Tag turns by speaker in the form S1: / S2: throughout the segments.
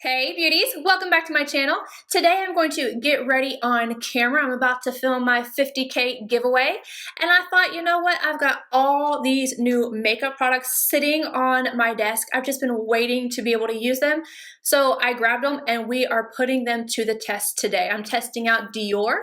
S1: Hey beauties, welcome back to my channel. Today I'm going to get ready on camera. I'm about to film my 50K giveaway, and I thought, you know what, I've got all these new makeup products sitting on my desk. I've just been waiting to be able to use them, so I grabbed them and we are putting them to the test today. I'm testing out Dior,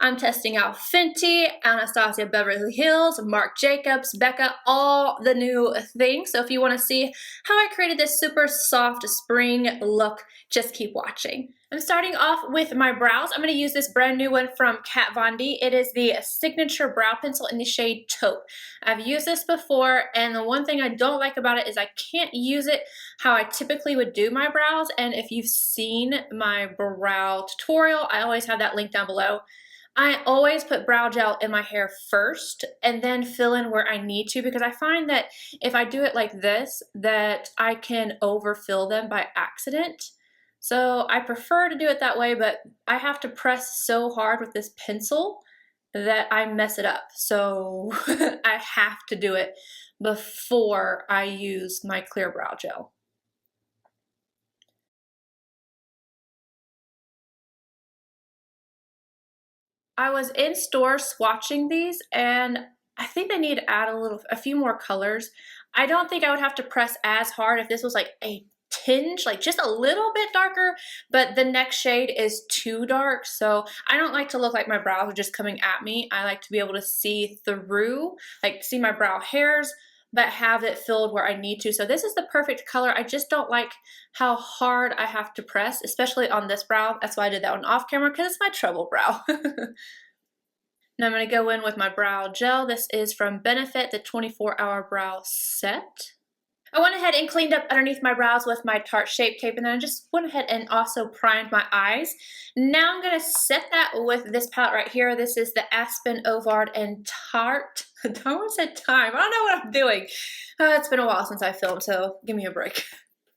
S1: I'm testing out Fenty, Anastasia Beverly Hills, Marc Jacobs, Becca, all the new things. So if you want to see how I created this super soft spring look, just keep watching. I'm starting off with my brows. I'm going to use this brand new one from Kat Von D. It is the Signature Brow Pencil in the shade Taupe. I've used this before, and the one thing I don't like about it is I can't use it how I typically would do my brows. And if you've seen my brow tutorial, I always have that link down below. I always put brow gel in my hair first and then fill in where I need to, because I find that if I do it like this, that I can overfill them by accident. So I prefer to do it that way, but I have to press so hard with this pencil that I mess it up. So I have to do it before I use my clear brow gel. I was in store swatching these, and I think they need to add a few more colors. I don't think I would have to press as hard if this was like a tinge, like just a little bit darker, but the next shade is too dark, so I don't like to look like my brows are just coming at me. I like to be able to see through, like see my brow hairs, but have it filled where I need to. So this is the perfect color. I just don't like how hard I have to press, especially on this brow. That's why I did that one off camera, because it's my trouble brow. Now I'm going to go in with my brow gel. This is from Benefit, the 24-hour brow set. I went ahead and cleaned up underneath my brows with my Tarte Shape Tape, and then I just went ahead and also primed my eyes. Now I'm going to set that with this palette right here. This is the Aspyn, Ovard, and Tarte. I almost said time. I don't know what I'm doing. It's been a while since I filmed, so give me a break.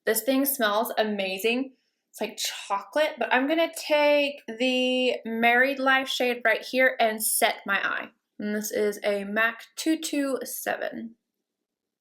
S1: This thing smells amazing. It's like chocolate, but I'm going to take the Married Life shade right here and set my eye. And this is a MAC 227.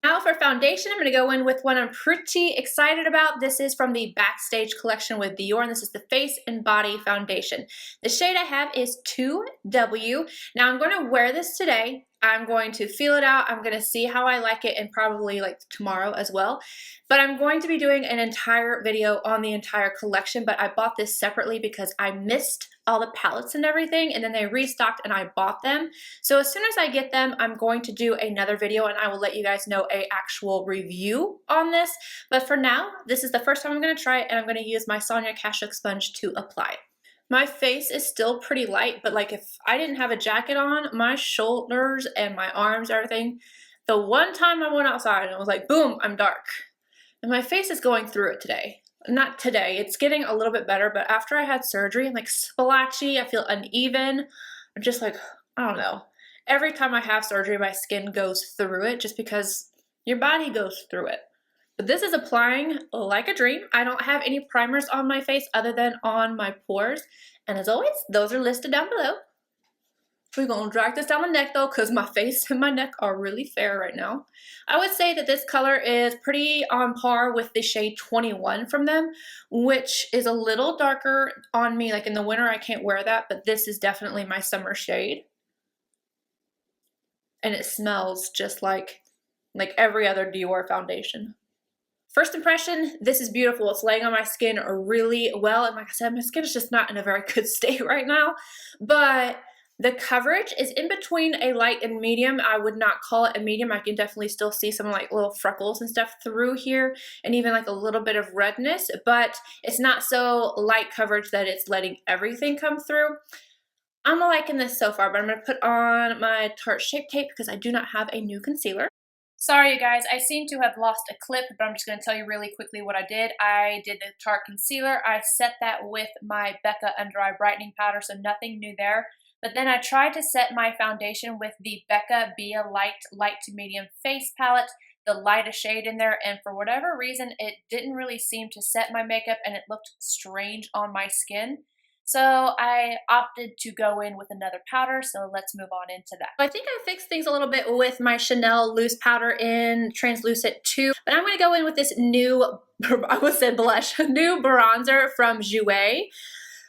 S1: Now for foundation, I'm going to go in with one I'm pretty excited about. This is from the Backstage collection with Dior, and this is the Face and Body Foundation. The shade I have is 2W. Now I'm going to wear this today. I'm going to feel it out. I'm going to see how I like it, and probably like tomorrow as well. But I'm going to be doing an entire video on the entire collection, but I bought this separately because I missed all the palettes and everything, and then they restocked and I bought them. So as soon as I get them, I'm going to do another video and I will let you guys know an actual review on this. But for now, this is the first time I'm going to try it, and I'm going to use my Sonia Kashuk sponge to apply it. My face is still pretty light, but like if I didn't have a jacket on, my shoulders and my arms, everything, the one time I went outside and it was like, boom, I'm dark. And my face is going through it today. Not today, it's getting a little bit better, but after I had surgery, I'm like splotchy, I feel uneven. I'm just like, I don't know. Every time I have surgery, my skin goes through it just because your body goes through it. But this is applying like a dream. I don't have any primers on my face other than on my pores. And as always, those are listed down below. We're going to drag this down the neck though, because my face and my neck are really fair right now. I would say that this color is pretty on par with the shade 21 from them, which is a little darker on me. Like in the winter, I can't wear that, but this is definitely my summer shade. And it smells just like every other Dior foundation. First impression, this is beautiful. It's laying on my skin really well. And like I said, my skin is just not in a very good state right now. But the coverage is in between a light and medium. I would not call it a medium. I can definitely still see some like little freckles and stuff through here, and even like a little bit of redness, but it's not so light coverage that it's letting everything come through. I'm liking this so far, but I'm going to put on my Tarte Shape Tape because I do not have a new concealer. Sorry you guys, I seem to have lost a clip, but I'm just going to tell you really quickly what I did. I did the Tarte concealer. I set that with my Becca Under Eye Brightening Powder, so nothing new there. But then I tried to set my foundation with the Becca Be a Light to Medium Face Palette, the lightest shade in there, and for whatever reason, it didn't really seem to set my makeup, and it looked strange on my skin. So I opted to go in with another powder, so let's move on into that. I think I fixed things a little bit with my Chanel loose powder in Translucent 2, but I'm gonna go in with this new, I almost said blush, new bronzer from Jouer.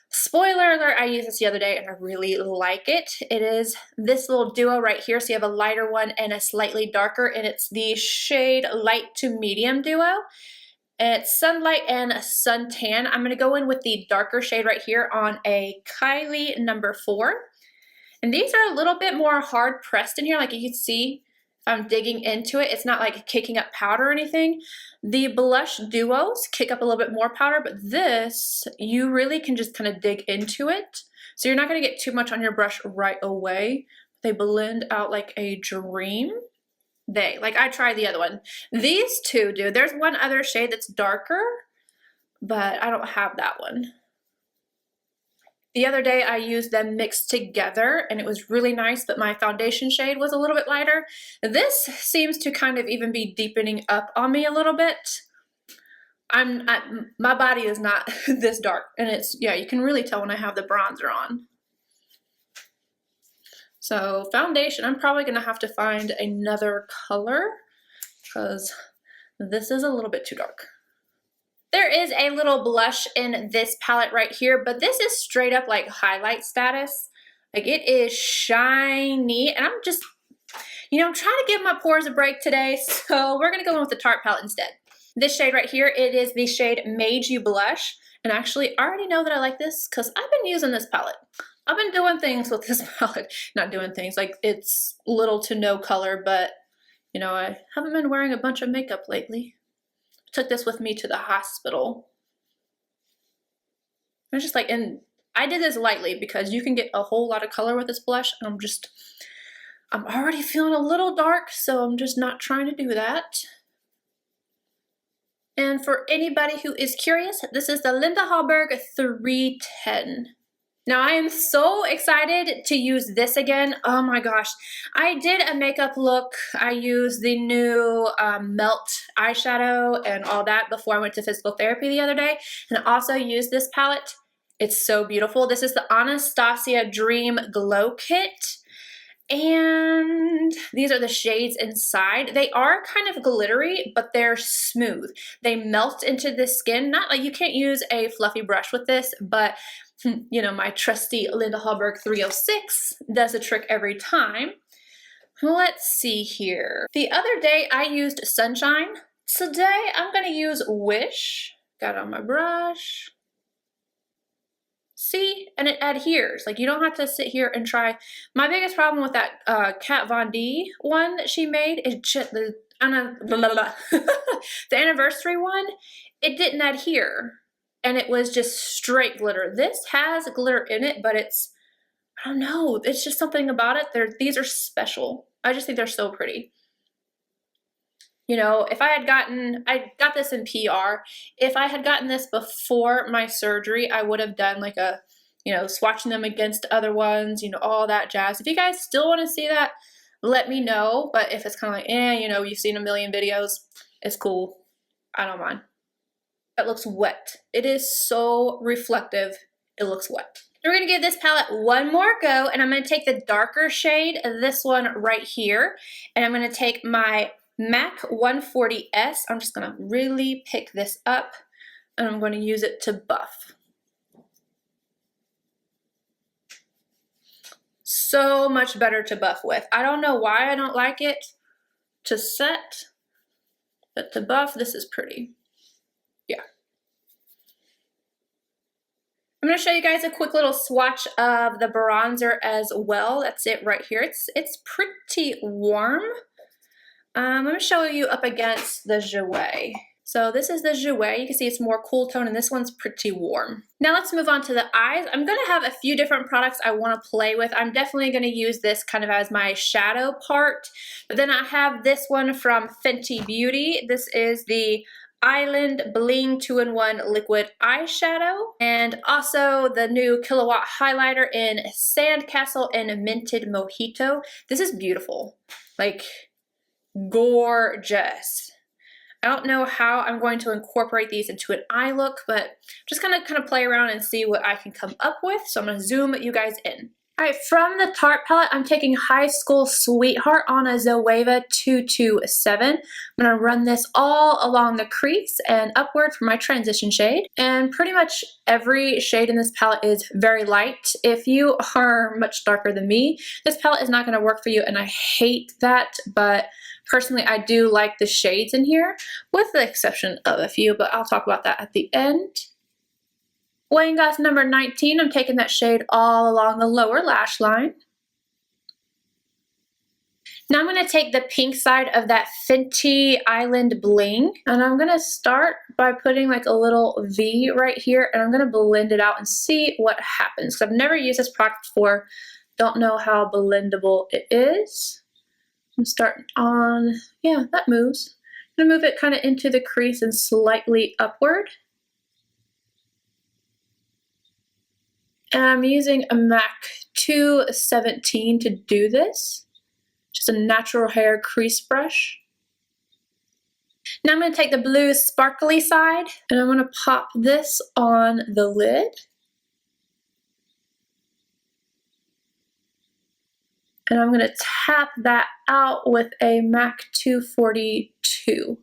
S1: Spoiler alert, I used this the other day and I really like it. It is this little duo right here, so you have a lighter one and a slightly darker, and it's the shade Light to Medium Duo. It's Sunlight and Suntan. I'm going to go in with the darker shade right here on a Kylie number 4. And these are a little bit more hard pressed in here. Like you can see, if I'm digging into it, it's not like kicking up powder or anything. The blush duos kick up a little bit more powder, but this, you really can just kind of dig into it. So you're not going to get too much on your brush right away. They blend out like a dream. I tried the other one. These two do. There's one other shade that's darker, but I don't have that one. The other day I used them mixed together and it was really nice, but my foundation shade was a little bit lighter. This seems to kind of even be deepening up on me a little bit. My body is not this dark, and it's, yeah, you can really tell when I have the bronzer on. So foundation, I'm probably gonna have to find another color because this is a little bit too dark. There is a little blush in this palette right here, but this is straight up like highlight status. Like it is shiny, and I'm just, you know, I'm trying to give my pores a break today, so we're gonna go in with the Tarte palette instead. This shade right here, it is the shade Made You Blush, and actually I already know that I like this because I've been using this palette. I've been doing things with this palette. Not doing things, like it's little to no color, but you know, I haven't been wearing a bunch of makeup lately. Took this with me to the hospital. I was just like, and I did this lightly because you can get a whole lot of color with this blush, and I'm already feeling a little dark, so I'm just not trying to do that. And for anybody who is curious, this is the Linda Hallberg 310. Now I am so excited to use this again. Oh my gosh. I did a makeup look. I used the new Melt eyeshadow and all that before I went to physical therapy the other day. And I also used this palette. It's so beautiful. This is the Anastasia Dream Glow Kit. And these are the shades inside. They are kind of glittery, but they're smooth. They melt into the skin. Not like, you can't use a fluffy brush with this, but you know, my trusty Linda Hallberg 306 does a trick every time. Let's see here. The other day I used Sunshine. Today I'm gonna use Wish. Got it on my brush. See, and it adheres. Like, you don't have to sit here and try. My biggest problem with that Kat Von D one that she made is just the anniversary one. It didn't adhere, and it was just straight glitter. This has glitter in it, but it's, I don't know, it's just something about it. These are special. I just think they're so pretty. You know, if I had gotten, I got this in PR. If I had gotten this before my surgery, I would have done like a, you know, swatching them against other ones, you know, all that jazz. If you guys still want to see that, let me know. But if it's kind of like, you know, you've seen a million videos, it's cool. I don't mind. It looks wet. It is so reflective. It looks wet. We're going to give this palette one more go, and I'm going to take the darker shade, this one right here, and I'm going to take my MAC 140S. I'm just going to really pick this up, and I'm going to use it to buff. So much better to buff with. I don't know why I don't like it to set, but to buff, this is pretty. Yeah. I'm going to show you guys a quick little swatch of the bronzer as well. That's it right here. It's pretty warm. I'm going to show you up against the Jouer. So this is the Jouer. You can see it's more cool tone, and this one's pretty warm. Now let's move on to the eyes. I'm going to have a few different products I want to play with. I'm definitely going to use this kind of as my shadow part. But then I have this one from Fenty Beauty. This is the Island Bling 2-in-1 liquid eyeshadow, and also the new Killawatt highlighter in Sandcastle and Minted Mojito. This is beautiful, like gorgeous. I don't know how I'm going to incorporate these into an eye look, but just gonna kind of play around and see what I can come up with. So I'm gonna zoom you guys in. All right, from the Tarte palette, I'm taking High School Sweetheart on a Zoeva 227. I'm gonna run this all along the crease and upward for my transition shade. And pretty much every shade in this palette is very light. If you are much darker than me, this palette is not gonna work for you, and I hate that, but personally, I do like the shades in here, with the exception of a few, but I'll talk about that at the end. Weighing Glass number 19, I'm taking that shade all along the lower lash line. Now I'm going to take the pink side of that Fenty Island Bling, and I'm going to start by putting like a little V right here, and I'm going to blend it out and see what happens, because I've never used this product before, don't know how blendable it is. I'm starting on, yeah, that moves. I'm going to move it kind of into the crease and slightly upward. And I'm using a MAC 217 to do this. Just a natural hair crease brush. Now I'm going to take the blue sparkly side and I'm going to pop this on the lid. And I'm going to tap that out with a MAC 242.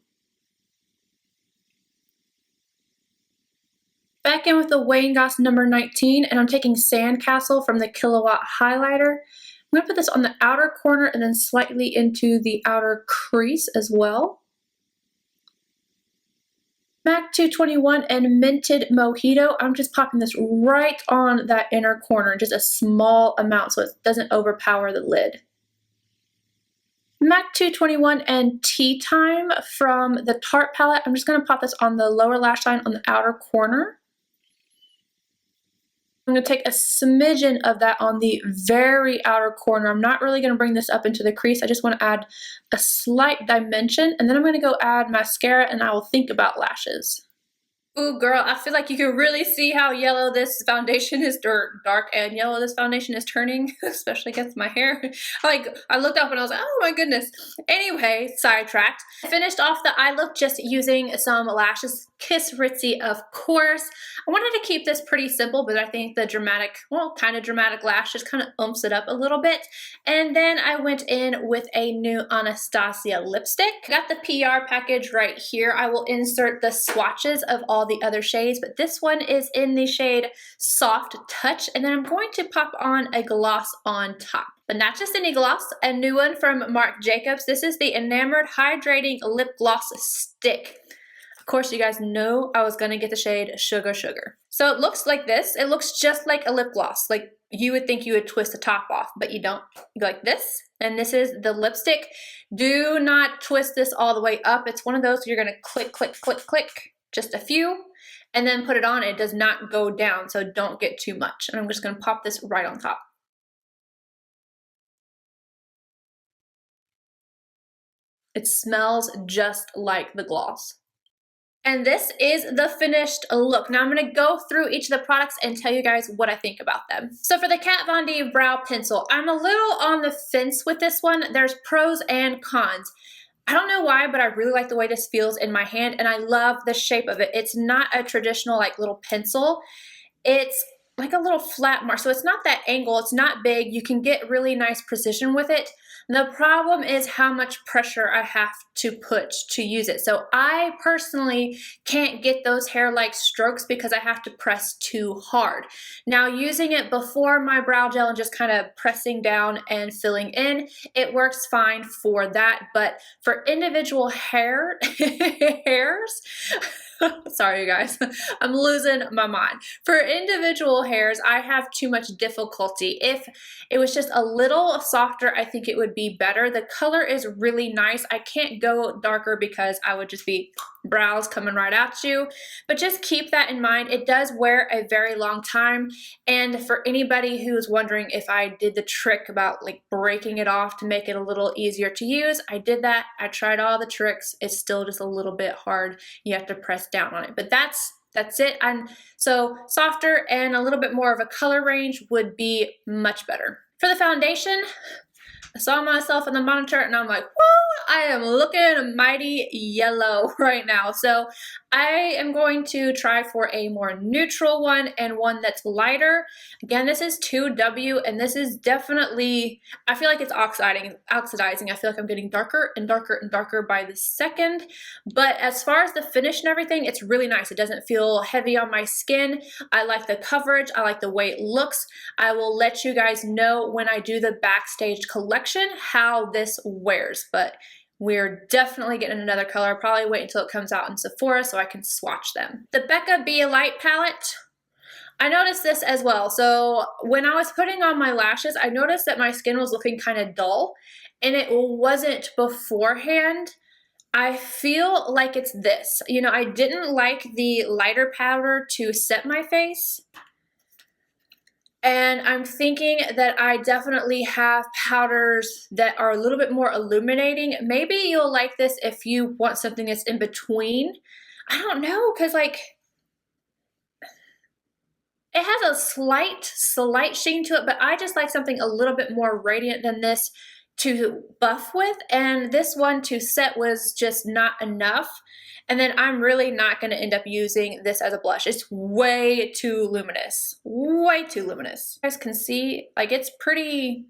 S1: Back in with the Weighing Glass number 19, and I'm taking Sandcastle from the Killawatt highlighter. I'm going to put this on the outer corner and then slightly into the outer crease as well. MAC 221 and Minted Mojito. I'm just popping this right on that inner corner, just a small amount so it doesn't overpower the lid. MAC 221 and Tea Time from the Tarte palette. I'm just going to pop this on the lower lash line on the outer corner. I'm going to take a smidgen of that on the very outer corner. I'm not really going to bring this up into the crease. I just want to add a slight dimension, and then I'm going to go add mascara, and I will think about lashes. Ooh, girl, I feel like you can really see how yellow this foundation is, dark and yellow this foundation is turning, especially against my hair. Like, I looked up and I was like, oh my goodness. Anyway, sidetracked. I finished off the eye look just using some lashes. Kiss Ritzy, of course. I wanted to keep this pretty simple, but I think the dramatic, well, kind of dramatic lash just kind of umps it up a little bit. And then I went in with a new Anastasia lipstick. I got the PR package right here. I will insert the swatches of all the other shades, but this one is in the shade Soft Touch, and then I'm going to pop on a gloss on top. But not just any gloss, a new one from Marc Jacobs. This is the Enamored Hydrating Lip Gloss Stick. Of course, you guys know I was gonna get the shade Sugar Sugar. So it looks like this. It looks just like a lip gloss. Like you would think you would twist the top off, but you don't. You go like this, and this is the lipstick. Do not twist this all the way up. It's one of those you're gonna click, click, click, click, just a few, and then put it on. It does not go down, so don't get too much. And I'm just gonna pop this right on top. It smells just like the gloss. And this is the finished look. Now I'm going to go through each of the products and tell you guys what I think about them. So for the Kat Von D Brow Pencil, I'm a little on the fence with this one. There's pros and cons. I don't know why, but I really like the way this feels in my hand, and I love the shape of it. It's not a traditional like little pencil. It's like a little flat mark, so it's not that angle. It's not big. You can get really nice precision with it. The problem is how much pressure I have to put to use it. So I personally can't get those hair-like strokes because I have to press too hard. Now using it before my brow gel and just kind of pressing down and filling in, it works fine for that. But for individual hairs, sorry you guys, I'm losing my mind. For individual hairs, I have too much difficulty. If it was just a little softer, I think it would be better. The color is really nice. I can't go darker because I would just be brows coming right at you, but just keep that in mind. It does wear a very long time, and for anybody who's wondering if I did the trick about like breaking it off to make it a little easier to use, I did that. I tried all the tricks. It's still just a little bit hard. You have to press down on it, but that's it. And so softer and a little bit more of a color range would be much better. For the foundation, I saw myself in the monitor and I'm like, whoa, I am looking mighty yellow right now. So I am going to try for a more neutral one and one that's lighter. Again, this is 2W and this is definitely, I feel like it's oxidizing. I feel like I'm getting darker and darker and darker by the second. But as far as the finish and everything, it's really nice. It doesn't feel heavy on my skin. I like the coverage. I like the way it looks. I will let you guys know when I do the backstage collection how this wears, but we're definitely getting another color. I'll probably wait until it comes out in Sephora so I can swatch them. The Becca Be a Light palette, I noticed this as well. So when I was putting on my lashes, I noticed that my skin was looking kind of dull, and it wasn't beforehand. I feel like it's this. You know, I didn't like the lighter powder to set my face. And I'm thinking that I definitely have powders that are a little bit more illuminating. Maybe you'll like this if you want something that's in between. I don't know, because like, it has a slight sheen to it, but I just like something a little bit more radiant than this to buff with, and this one to set was just not enough. And then I'm really not going to end up using this as a blush. It's way too luminous. Way too luminous. You guys can see, like, it's pretty,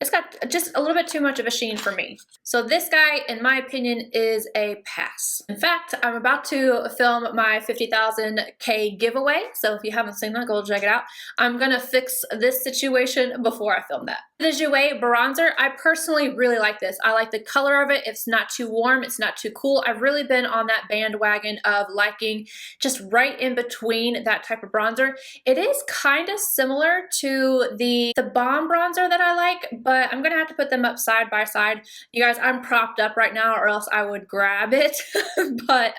S1: it's got just a little bit too much of a sheen for me. So this guy, in my opinion, is a pass. In fact, I'm about to film my 50,000K giveaway. So if you haven't seen that, go check it out. I'm gonna fix this situation before I film that. The Jouer bronzer, I personally really like this. I like the color of it. It's not too warm, it's not too cool. I've really been on that bandwagon of liking just right in between that type of bronzer. It is kind of similar to the Balm bronzer that I like, but I'm gonna have to put them up side by side. You guys, I'm propped up right now or else I would grab it. But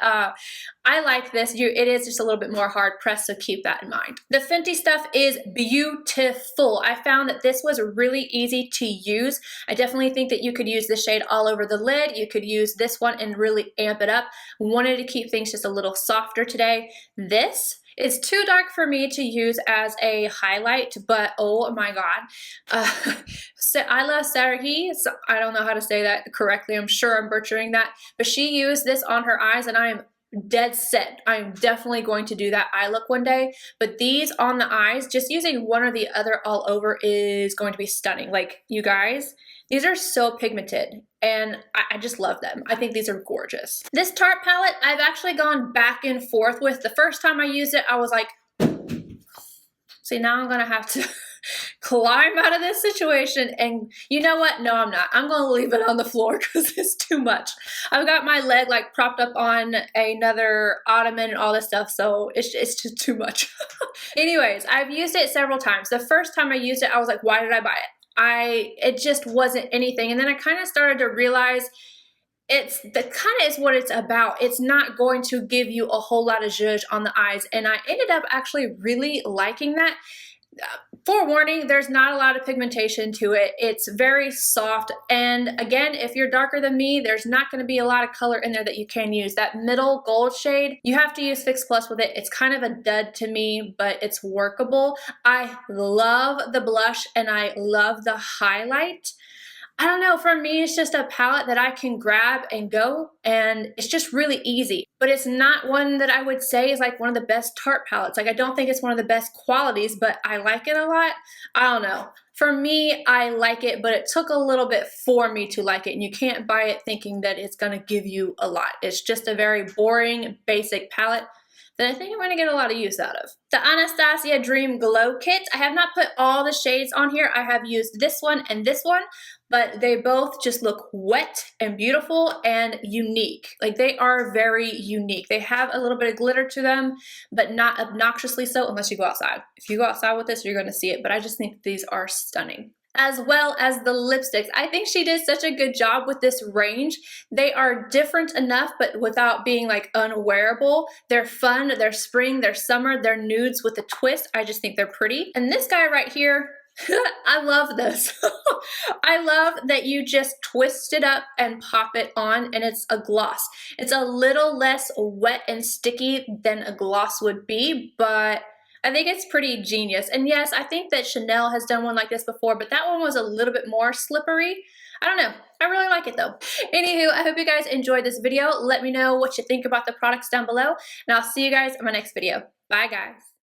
S1: I like this. It is just a little bit more hard pressed, so keep that in mind. The Fenty stuff is beautiful. I found that this was really easy to use. I definitely think that you could use this shade all over the lid. You could use this one and really amp it up. Wanted to keep things just a little softer today. This is too dark for me to use as a highlight, but oh my god. So I love Sarahi, so I don't know how to say that correctly. I'm sure I'm butchering that, but she used this on her eyes and I am dead set. I'm definitely going to do that eye look one day, but these on the eyes, just using one or the other all over is going to be stunning. Like, you guys, these are so pigmented and I just love them. I think these are gorgeous. This Tarte palette, I've actually gone back and forth with. The first time I used it, I was like, see, now I'm gonna have to climb out of this situation, and you know what? No, I'm not. I'm gonna leave it on the floor because it's too much. I've got my leg like propped up on another ottoman and all this stuff, so it's just too much. Anyways, I've used it several times. The first time I used it, I was like, why did I buy it? It just wasn't anything. And then I kind of started to realize it's the kind of is what it's about. It's not going to give you a whole lot of zhuzh on the eyes. And I ended up actually really liking that. Forewarning, there's not a lot of pigmentation to it. It's very soft. And again, if you're darker than me, there's not going to be a lot of color in there that you can use. That middle gold shade, you have to use Fix Plus with it. It's kind of a dud to me, but it's workable. I love the blush and I love the highlight. I don't know, for me, it's just a palette that I can grab and go, and it's just really easy. But it's not one that I would say is like one of the best Tarte palettes. Like, I don't think it's one of the best qualities, but I like it a lot. I don't know. For me, I like it, but it took a little bit for me to like it, and you can't buy it thinking that it's gonna give you a lot. It's just a very boring, basic palette that I think I'm going to get a lot of use out of. The Anastasia Dream Glow Kit. I have not put all the shades on here. I have used this one and this one, but they both just look wet and beautiful and unique. Like, they are very unique. They have a little bit of glitter to them, but not obnoxiously so unless you go outside. If you go outside with this, you're going to see it, but I just think these are stunning. As well as the lipsticks. I think she did such a good job with this range. They are different enough, but without being like unwearable. They're fun, they're spring, they're summer, they're nudes with a twist. I just think they're pretty. And this guy right here, I love this. I love that you just twist it up and pop it on, and it's a gloss. It's a little less wet and sticky than a gloss would be, but I think it's pretty genius. And yes, I think that Chanel has done one like this before, but that one was a little bit more slippery. I don't know. I really like it though. Anywho, I hope you guys enjoyed this video. Let me know what you think about the products down below, and I'll see you guys in my next video. Bye guys.